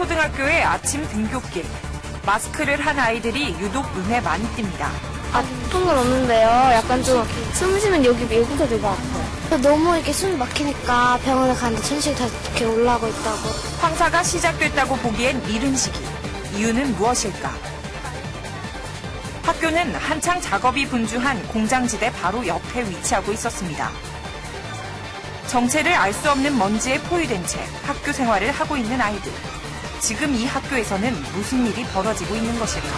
초등학교의 아침 등교길. 마스크를 한 아이들이 유독 눈에 많이 띕니다. 아픈 건 없는데요. 약간 좀 숨 쉬면 여기 밀고서 되게 아파요. 너무 이렇게 숨이 막히니까 병원에 가는데 천식이 다 이렇게 올라오고 있다고. 황사가 시작됐다고 보기엔 이른 시기. 이유는 무엇일까? 학교는 한창 작업이 분주한 공장지대 바로 옆에 위치하고 있었습니다. 정체를 알 수 없는 먼지에 포위된 채 학교 생활을 하고 있는 아이들. 지금 이 학교에서는 무슨 일이 벌어지고 있는 것일까?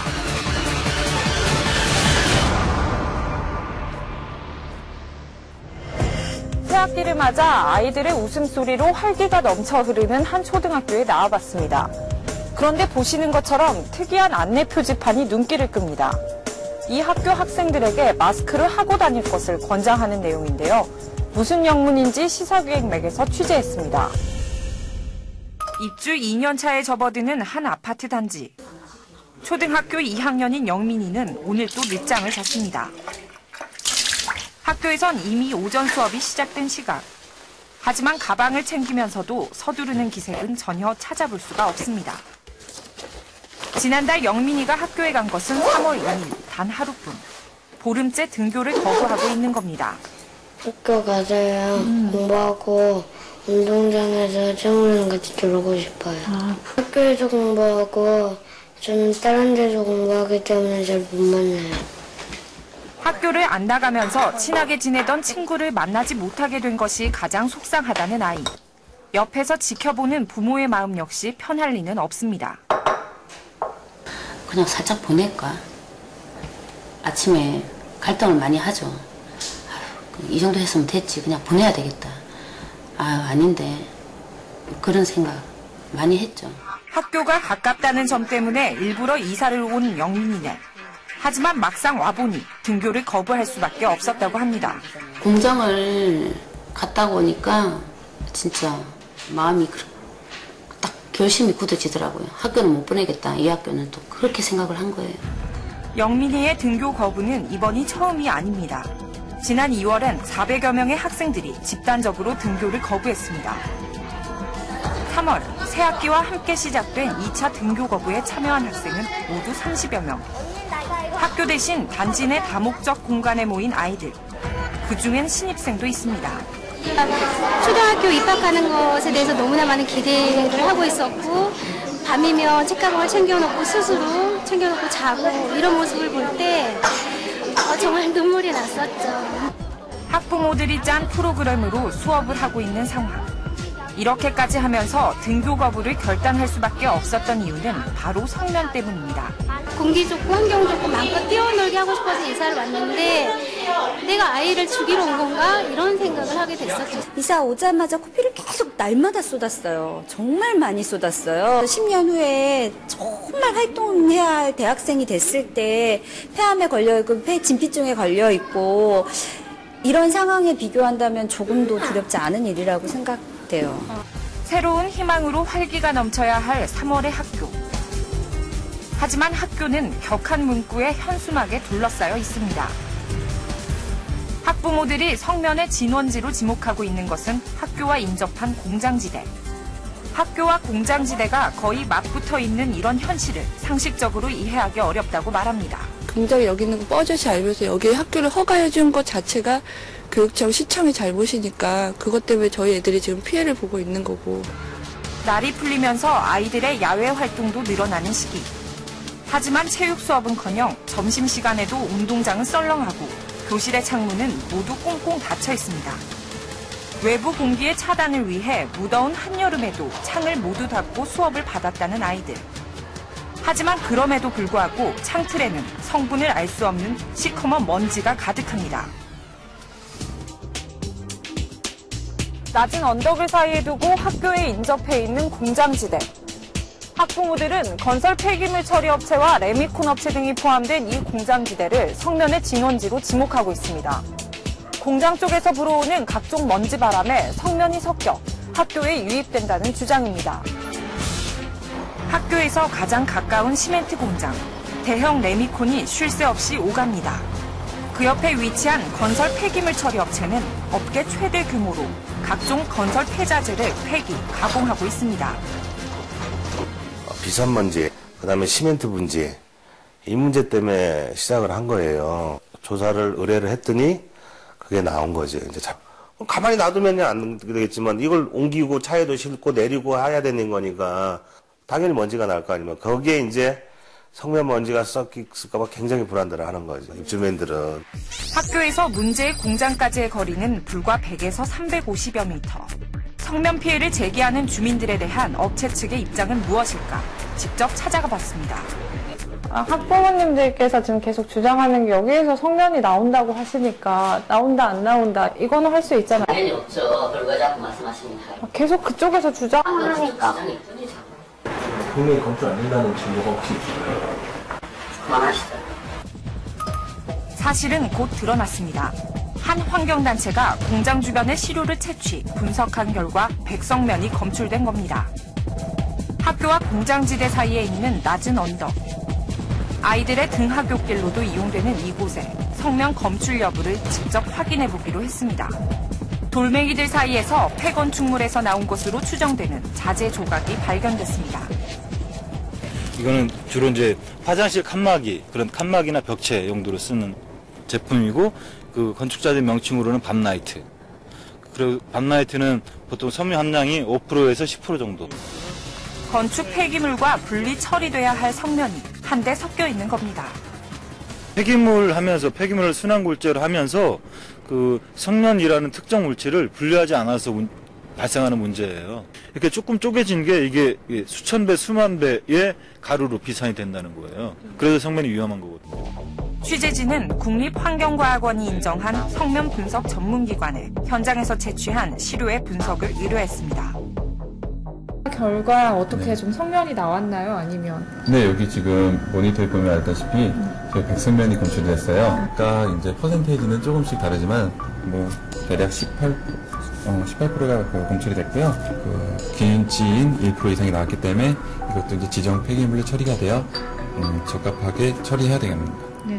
새학기를 맞아 아이들의 웃음소리로 활기가 넘쳐 흐르는 한 초등학교에 나와봤습니다. 그런데 보시는 것처럼 특이한 안내 표지판이 눈길을 끕니다. 이 학교 학생들에게 마스크를 하고 다닐 것을 권장하는 내용인데요. 무슨 영문인지 시사기획맥에서 취재했습니다. 입주 2년 차에 접어드는 한 아파트 단지. 초등학교 2학년인 영민이는 오늘 또 늦잠을 잤습니다. 학교에선 이미 오전 수업이 시작된 시각. 하지만 가방을 챙기면서도 서두르는 기색은 전혀 찾아볼 수가 없습니다. 지난달 영민이가 학교에 간 것은 3월 2일, 단 하루뿐. 보름째 등교를 거부하고 있는 겁니다. 학교 가서요. 공부하고 운동장에서 친구랑 같이 놀고 싶어요. 학교에서 공부하고 저는 다른 데서 공부하기 때문에 잘 못 만나요. 학교를 안 나가면서 친하게 지내던 친구를 만나지 못하게 된 것이 가장 속상하다는 아이. 옆에서 지켜보는 부모의 마음 역시 편할 리는 없습니다. 그냥 살짝 보낼까? 아침에 갈등을 많이 하죠. 아유, 이 정도 했으면 됐지. 그냥 보내야 되겠다. 아유, 아닌데. 그런 생각 많이 했죠. 학교가 가깝다는 점 때문에 일부러 이사를 온 영민이네. 하지만 막상 와보니 등교를 거부할 수밖에 없었다고 합니다. 공장을 갔다 오니까 진짜 마음이 딱 결심이 굳어지더라고요. 학교는 못 보내겠다. 이 학교는 또 그렇게 생각을 한 거예요. 영민이의 등교 거부는 이번이 처음이 아닙니다. 지난 2월엔 400여 명의 학생들이 집단적으로 등교를 거부했습니다. 3월, 새학기와 함께 시작된 2차 등교 거부에 참여한 학생은 모두 30여 명. 학교 대신 단지 내 다목적 공간에 모인 아이들. 그중엔 신입생도 있습니다. 초등학교 입학하는 것에 대해서 너무나 많은 기대를 하고 있었고 밤이면 책가방을 챙겨놓고 스스로 챙겨놓고 자고 이런 모습을 볼 때 정말 눈물이 났었죠. 학부모들이 짠 프로그램으로 수업을 하고 있는 상황. 이렇게까지 하면서 등교 거부를 결단할 수밖에 없었던 이유는 바로 성면 때문입니다. 공기 좋고 환경 좋고 마음껏 뛰어놀게 하고 싶어서 이사를 왔는데 내가 아이를 죽이러 온 건가? 이런 생각을 하게 됐었죠. 이사 오자마자 코피를 계속 날마다 쏟았어요. 정말 많이 쏟았어요. 10년 후에 정말 활동해야 할 대학생이 됐을 때 폐암에 걸려있고 폐진피증에 걸려있고 이런 상황에 비교한다면 조금도 두렵지 않은 일이라고 생각돼요. 새로운 희망으로 활기가 넘쳐야 할 3월의 학교. 하지만 학교는 격한 문구에 현수막에 둘러싸여 있습니다. 학부모들이 성면의 진원지로 지목하고 있는 것은 학교와 인접한 공장지대. 학교와 공장지대가 거의 맞붙어 있는 이런 현실을 상식적으로 이해하기 어렵다고 말합니다. 굉장히 여기 있는 거 뻔뻔히 알면서 여기 학교를 허가해 준 것 자체가 교육청 시청의 잘못이니까 그것 때문에 저희 애들이 지금 피해를 보고 있는 거고. 날이 풀리면서 아이들의 야외 활동도 늘어나는 시기. 하지만 체육 수업은커녕 점심시간에도 운동장은 썰렁하고 교실의 창문은 모두 꽁꽁 닫혀 있습니다. 외부 공기의 차단을 위해 무더운 한여름에도 창을 모두 닫고 수업을 받았다는 아이들. 하지만 그럼에도 불구하고 창틀에는 성분을 알 수 없는 시커먼 먼지가 가득합니다. 낮은 언덕을 사이에 두고 학교에 인접해 있는 공장지대. 학부모들은 건설 폐기물 처리 업체와 레미콘 업체 등이 포함된 이 공장지대를 성면의 진원지로 지목하고 있습니다. 공장 쪽에서 불어오는 각종 먼지 바람에 성면이 섞여 학교에 유입된다는 주장입니다. 학교에서 가장 가까운 시멘트 공장, 대형 레미콘이 쉴 새 없이 오갑니다. 그 옆에 위치한 건설 폐기물 처리 업체는 업계 최대 규모로 각종 건설 폐자재를 폐기, 가공하고 있습니다. 비산먼지, 그다음에 시멘트 분지, 이 문제 때문에 시작을 한 거예요. 조사를 의뢰를 했더니 그게 나온 거지. 이제 가만히 놔두면 안 되겠지만 이걸 옮기고 차에도 싣고 내리고 해야 되는 거니까 당연히 먼지가 날 거 아니면 거기에 이제 성면 먼지가 섞일까봐 굉장히 불안들을 하는 거죠. 입주민들은. 학교에서 문제의 공장까지의 거리는 불과 100에서 350여 미터. 성면 피해를 제기하는 주민들에 대한 업체 측의 입장은 무엇일까? 직접 찾아가 봤습니다. 학부모님들께서 지금 계속 주장하는 게 여기에서 성면이 나온다고 하시니까 나온다 안 나온다 이거는 할 수 있잖아요. 당연히 없죠. 그걸 왜 자꾸 말씀하십니까? 계속 그쪽에서 주장하니까. 분명히 건축 안 된다는 증거가 혹시 있을까요? 그만하시죠. 사실은 곧 드러났습니다. 한 환경단체가 공장 주변의 시료를 채취, 분석한 결과 백성면이 검출된 겁니다. 학교와 공장지대 사이에 있는 낮은 언덕. 아이들의 등하굣길로도 이용되는 이곳에 성면 검출 여부를 직접 확인해 보기로 했습니다. 돌멩이들 사이에서 폐건축물에서 나온 것으로 추정되는 자재 조각이 발견됐습니다. 이거는 주로 이제 화장실 칸막이, 그런 칸막이나 벽체 용도로 쓰는 제품이고, 그 건축자들 명칭으로는 밤나이트. 그리고 밤나이트는 보통 섬유 함량이 5%에서 10% 정도. 건축 폐기물과 분리 처리돼야 할 성면이 한데 섞여 있는 겁니다. 폐기물을 순환골재로 하면서 그 성면이라는 특정 물질을 분리하지 않아서 발생하는 문제예요. 이렇게 조금 쪼개진 게 이게 수천 배, 수만 배의 가루로 비산이 된다는 거예요. 그래서 성면이 위험한 거거든요. 취재진은 국립환경과학원이 인정한 성면 분석 전문기관에 현장에서 채취한 시료의 분석을 의뢰했습니다. 결과 어떻게 좀 성면이 나왔나요? 아니면? 네, 여기 지금 모니터에 보면 알다시피 저희 백성면이 검출됐어요. 그러니까 이제 퍼센테이지는 조금씩 다르지만 뭐 대략 18%가 검출이 됐고요. 그 기준치인 1% 이상이 나왔기 때문에 이것도 이제 지정 폐기물로 처리가 되어 적합하게 처리해야 되겠습니다. 네.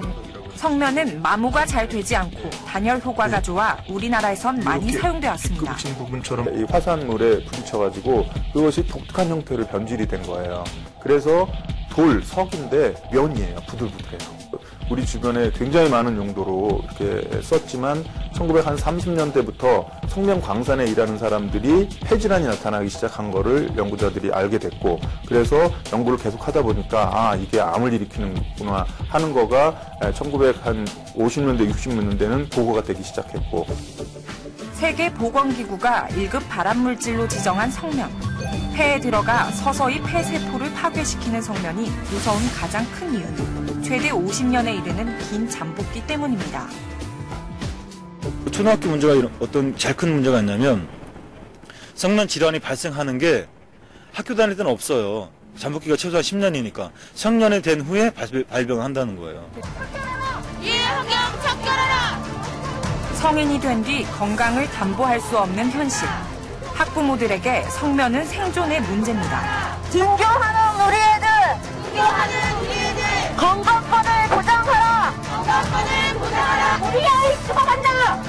성면은 마모가 잘 되지 않고 단열 효과가 좋아 우리나라에선 많이 사용되어 왔습니다. 붙인 부분처럼 이 화산물에 부딪혀가지고 그것이 독특한 형태로 변질이 된 거예요. 그래서 석인데 면이에요. 부들부들해요. 우리 주변에 굉장히 많은 용도로 이렇게 썼지만 1930년대부터 성면 광산에 일하는 사람들이 폐질환이 나타나기 시작한 거를 연구자들이 알게 됐고, 그래서 연구를 계속 하다 보니까 이게 암을 일으키는구나 하는 거가 1950년대, 60년대는 보고가 되기 시작했고. 세계보건기구가 1급 발암물질로 지정한 성면. 폐에 들어가 서서히 폐세포를 파괴시키는 성면이 무서운 가장 큰 이유는 최대 50년에 이르는 긴 잠복기 때문입니다. 초등학교 문제가 어떤 제일 큰 문제가 있냐면 성면 질환이 발생하는 게 학교 다닐 때는 없어요. 잠복기가 최소한 10년이니까. 성년이 된 후에 발병을 한다는 거예요. 이해환경 척결하라! 성인이 된 뒤 건강을 담보할 수 없는 현실. 학부모들에게 성면은 생존의 문제입니다. 등교하는 우리 애들! 건강권을 보장하라! 우리 아이 죽어간다!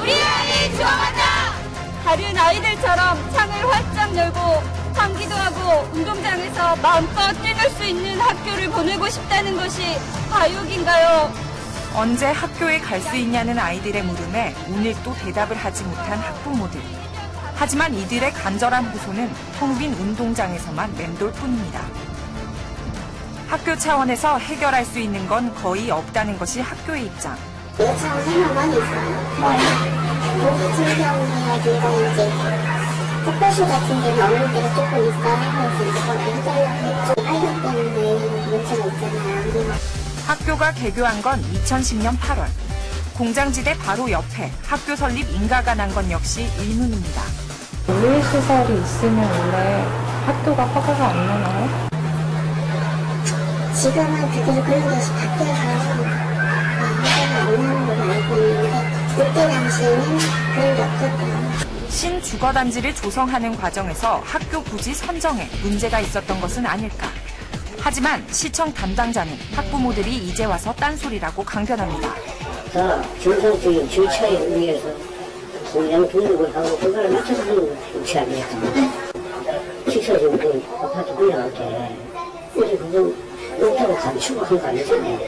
다른 아이들처럼 창을 활짝 열고 환기도 하고 운동장에서 마음껏 뛰놀 수 있는 학교를 보내고 싶다는 것이 과욕인가요? 언제 학교에 갈 수 있냐는 아이들의 물음에 오늘도 대답을 하지 못한 학부모들. 하지만 이들의 간절한 호소는 텅 빈 운동장에서만 맴돌 뿐입니다. 학교 차원에서 해결할 수 있는 건 거의 없다는 것이 학교의 입장. 예상 생각만 있어요. 모두 증명해야지가 이제 특별시 같은 데는 어느 때가 조금 있어야 그래서 이제 해결하고 활력 때문에 문제가 있잖아요. 학교가 개교한 건 2010년 8월. 공장지대 바로 옆에 학교 설립 인가가 난 건 역시 의문입니다. 물리시설이 있으면 원래 학교가 허가가 안 나나요? 지금은 그대로 그런 것이 바뀌어서 허가가 안 나는 걸로 알고 있는데 그때 당시에는 그런 게 없었고요. 신주거단지를 조성하는 과정에서 학교 부지 선정에 문제가 있었던 것은 아닐까. 하지만 시청 담당자는 학부모들이 이제 와서 딴소리라고 강변합니다. 정상적인 절차에 의해서 공장 등록을 하고 그거를 맞춰서 하는 것이 좋지 않냐. 직설적으로 아파트 분양할 때 어제 그거 은퇴하고 감추고 한 거 아니잖아요.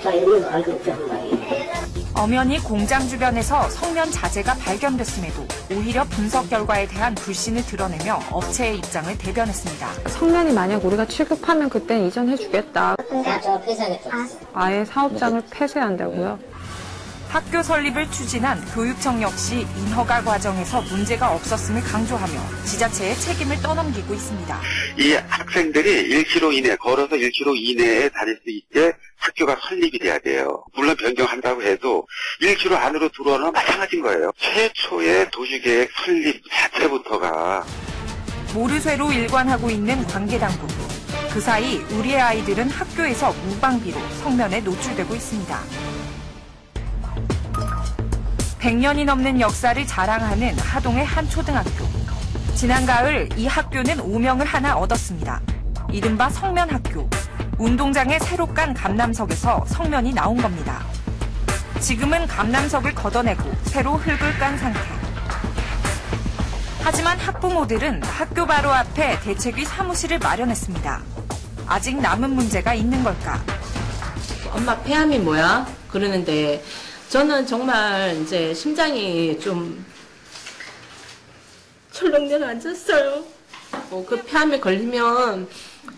자, 이거 알고 있게 한 거 아니에요. 엄연히 공장 주변에서 성면 자재가 발견됐음에도 오히려 분석 결과에 대한 불신을 드러내며 업체의 입장을 대변했습니다. 성면이 만약 우리가 취급하면 그때는 이전해주겠다. 아예 사업장을 폐쇄한다고요? 학교 설립을 추진한 교육청 역시 인허가 과정에서 문제가 없었음을 강조하며 지자체의 책임을 떠넘기고 있습니다. 이 학생들이 1km 이내, 걸어서 1km 이내에 다닐 수 있게 학교가 설립이 돼야 돼요. 물론 변경한다고 해도 1km 안으로 들어오는 건 마찬가지인 거예요. 최초의 도시계획 설립 자체부터가 모르쇠로 일관하고 있는 관계당국. 그 사이 우리의 아이들은 학교에서 무방비로 성면에 노출되고 있습니다. 100년이 넘는 역사를 자랑하는 하동의 한 초등학교. 지난 가을 이 학교는 오명을 하나 얻었습니다. 이른바 성면학교. 운동장에 새로 깐 감남석에서 성면이 나온 겁니다. 지금은 감남석을 걷어내고 새로 흙을 깐 상태. 하지만 학부모들은 학교 바로 앞에 대책위 사무실을 마련했습니다. 아직 남은 문제가 있는 걸까? 엄마 폐암이 뭐야? 그러는데 저는 정말 이제 심장이 좀 철렁 내려앉았어요. 그 폐암에 걸리면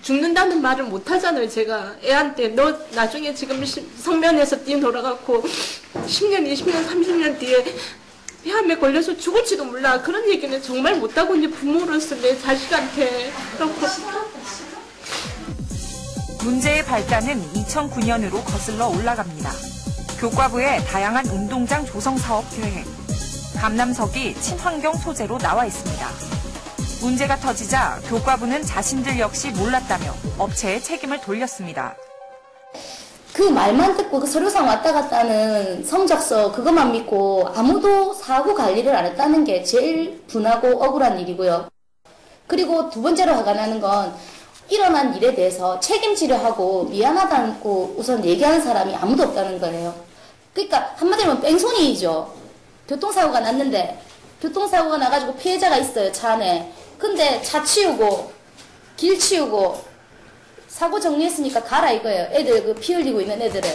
죽는다는 말을 못 하잖아요. 제가 애한테 너 나중에 지금 성면에서 뛰어놀아갖고 10년, 20년, 30년 뒤에 폐암에 걸려서 죽을지도 몰라. 그런 얘기는 정말 못하고 이제 부모로서 내 자식한테 그렇고. 문제의 발단은 2009년으로 거슬러 올라갑니다. 교과부의 다양한 운동장 조성 사업 계획. 감남석이 친환경 소재로 나와 있습니다. 문제가 터지자 교과부는 자신들 역시 몰랐다며 업체에 책임을 돌렸습니다. 그 말만 듣고 그 서류상 왔다 갔다 하는 성적서 그것만 믿고 아무도 사후 관리를 안 했다는 게 제일 분하고 억울한 일이고요. 그리고 두 번째로 화가 나는 건 일어난 일에 대해서 책임지려 하고 미안하다고 우선 얘기하는 사람이 아무도 없다는 거예요. 그러니까 한마디로 하면 뺑소니이죠. 교통사고가 났는데 교통사고가 나가지고 피해자가 있어요. 차 안에. 근데 차 치우고 길 치우고 사고 정리했으니까 가라 이거예요. 애들 피 흘리고 있는 애들을.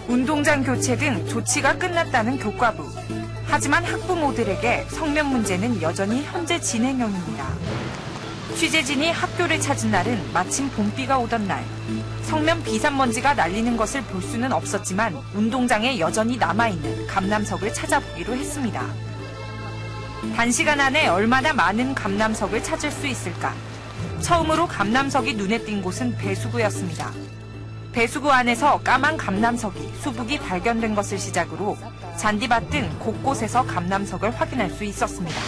운동장 교체 등 조치가 끝났다는 교과부. 하지만 학부모들에게 성면 문제는 여전히 현재 진행형입니다. 취재진이 학교를 찾은 날은 마침 봄비가 오던 날. 성면 비산먼지가 날리는 것을 볼 수는 없었지만 운동장에 여전히 남아있는 감남석을 찾아보기로 했습니다. 단시간 안에 얼마나 많은 감남석을 찾을 수 있을까? 처음으로 감남석이 눈에 띈 곳은 배수구였습니다. 배수구 안에서 까만 감남석이 수북이 발견된 것을 시작으로 잔디밭 등 곳곳에서 감남석을 확인할 수 있었습니다.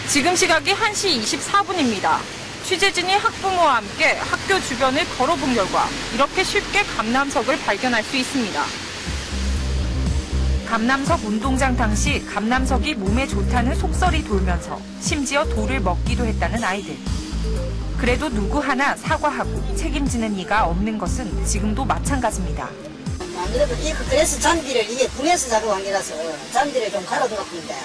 지금 시각이 1시 24분입니다. 취재진이 학부모와 함께 학교 주변을 걸어본 결과 이렇게 쉽게 감남석을 발견할 수 있습니다. 감남석 운동장 당시 감남석이 몸에 좋다는 속설이 돌면서 심지어 돌을 먹기도 했다는 아이들. 그래도 누구 하나 사과하고 책임지는 이가 없는 것은 지금도 마찬가지입니다. 안 그래도 그래서 잔디를 이게 군에서 작업한 게라서 잔디를 좀 갈아두었는데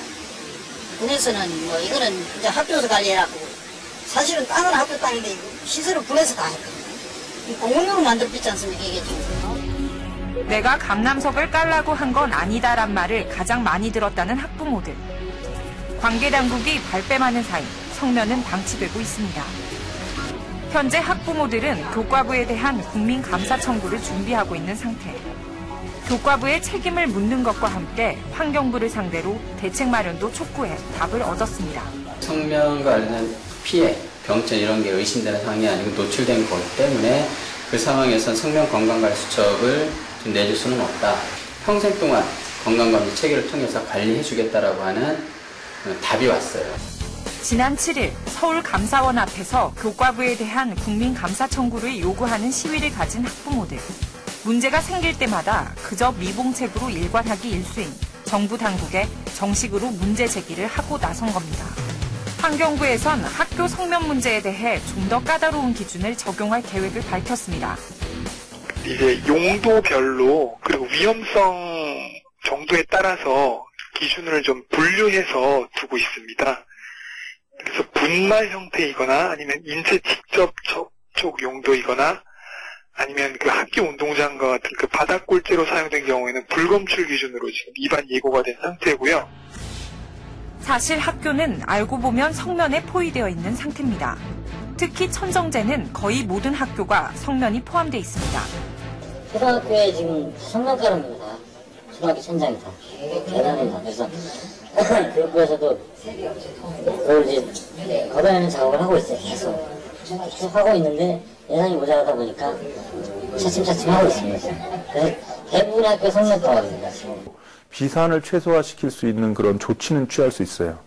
군에서는 뭐 이거는 이제 학교에서 관리해라고 사실은 땅은 학교 땅인데 시설을 군에서 다 했거든요. 공원으로 만들었지 않습니까 이게 지금. 내가 감남석을 깔라고 한 건 아니다란 말을 가장 많이 들었다는 학부모들. 관계당국이 발뺌하는 사이 성면은 방치되고 있습니다. 현재 학부모들은 교과부에 대한 국민감사 청구를 준비하고 있는 상태. 교과부의 책임을 묻는 것과 함께 환경부를 상대로 대책 마련도 촉구해 답을 얻었습니다. 성면과 관련된 피해, 병증 이런 게 의심되는 상황이 아니고 노출된 거기 때문에 그 상황에선 성면 건강관리 수첩을 좀 내줄 수는 없다. 평생 동안 건강검진 체계를 통해서 관리해주겠다라고 하는 답이 왔어요. 지난 7일 서울감사원 앞에서 교과부에 대한 국민감사 청구를 요구하는 시위를 가진 학부모들. 문제가 생길 때마다 그저 미봉책으로 일관하기 일수인 정부 당국에 정식으로 문제 제기를 하고 나선 겁니다. 환경부에선 학교 성면 문제에 대해 좀 더 까다로운 기준을 적용할 계획을 밝혔습니다. 이제 용도별로 그리고 위험성 정도에 따라서 기준을 좀 분류해서 두고 있습니다. 그래서 분말 형태이거나 아니면 인체 직접 쪽 용도이거나 아니면 그 학교 운동장과 같은 그 바닥 골재로 사용된 경우에는 불검출 기준으로 지금 위반 예고가 된 상태고요. 사실 학교는 알고 보면 성면에 포위되어 있는 상태입니다. 특히 천정제는 거의 모든 학교가 성면이 포함되어 있습니다. 초등학교에 지금 성면 깔은 겁니다. 초등학교 천장이 다. 계단이 다. 그래서 교육부에서도 그걸 이제 걷어내는 작업을 하고 있어요. 계속 하고 있는데 예산이 모자라다 보니까 차츰차츰 하고 있습니다. 그래서 대부분의 학교 성면 통합입니다. 비산을 최소화시킬 수 있는 그런 조치는 취할 수 있어요.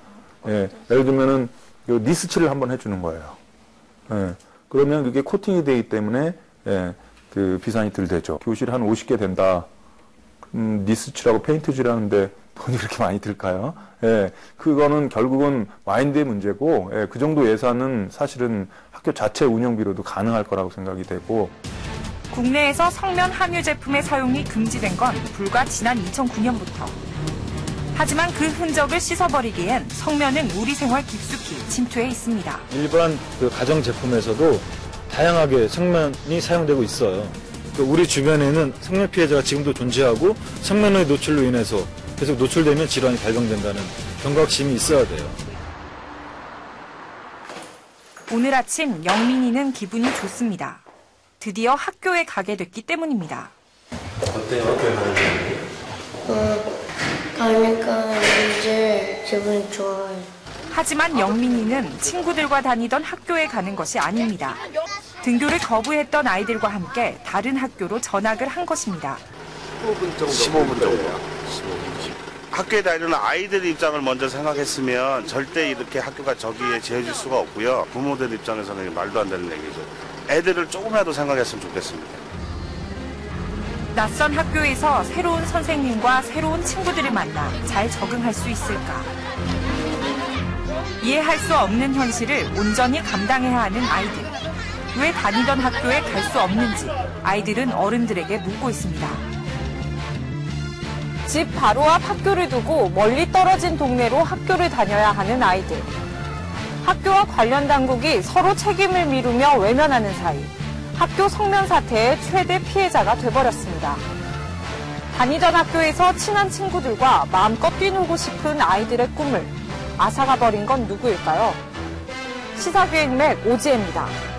예, 예를 들면은 니스칠을 한번 해주는 거예요. 예, 그러면 그게 코팅이 되기 때문에 예, 그 비산이 덜 되죠. 교실 한 50개 된다. 니스칠하고 페인트질 하는데 돈이 그렇게 많이 들까요? 예, 그거는 결국은 마인드의 문제고, 예, 그 정도 예산은 사실은 학교 자체 운영비로도 가능할 거라고 생각이 되고. 국내에서 성면 함유 제품의 사용이 금지된 건 불과 지난 2009년부터. 하지만 그 흔적을 씻어버리기엔 성면은 우리 생활 깊숙이 침투해 있습니다. 일반 그 가정 제품에서도 다양하게 성면이 사용되고 있어요. 우리 주변에는 성면 피해자가 지금도 존재하고 성면의 노출로 인해서 계속 노출되면 질환이 발병된다는 경각심이 있어야 돼요. 오늘 아침 영민이는 기분이 좋습니다. 드디어 학교에 가게 됐기 때문입니다. 어때요? 학교에 가는 게? 가니까 이제 기분이 좋아요. 하지만 영민이는 친구들과 다니던 학교에 가는 것이 아닙니다. 등교를 거부했던 아이들과 함께 다른 학교로 전학을 한 것입니다. 15분 정도. 학교에 다니는 아이들의 입장을 먼저 생각했으면 절대 이렇게 학교가 저기에 지어질 수가 없고요. 부모들 입장에서는 말도 안 되는 얘기죠. 애들을 조금이라도 생각했으면 좋겠습니다. 낯선 학교에서 새로운 선생님과 새로운 친구들을 만나 잘 적응할 수 있을까? 이해할 수 없는 현실을 온전히 감당해야 하는 아이들. 왜 다니던 학교에 갈 수 없는지 아이들은 어른들에게 묻고 있습니다. 집 바로 앞 학교를 두고 멀리 떨어진 동네로 학교를 다녀야 하는 아이들. 학교와 관련 당국이 서로 책임을 미루며 외면하는 사이 학교 성면 사태의 최대 피해자가 돼버렸습니다. 다니던 학교에서 친한 친구들과 마음껏 뛰놀고 싶은 아이들의 꿈을 앗아가버린 건 누구일까요? 시사기획맥 오지혜입니다.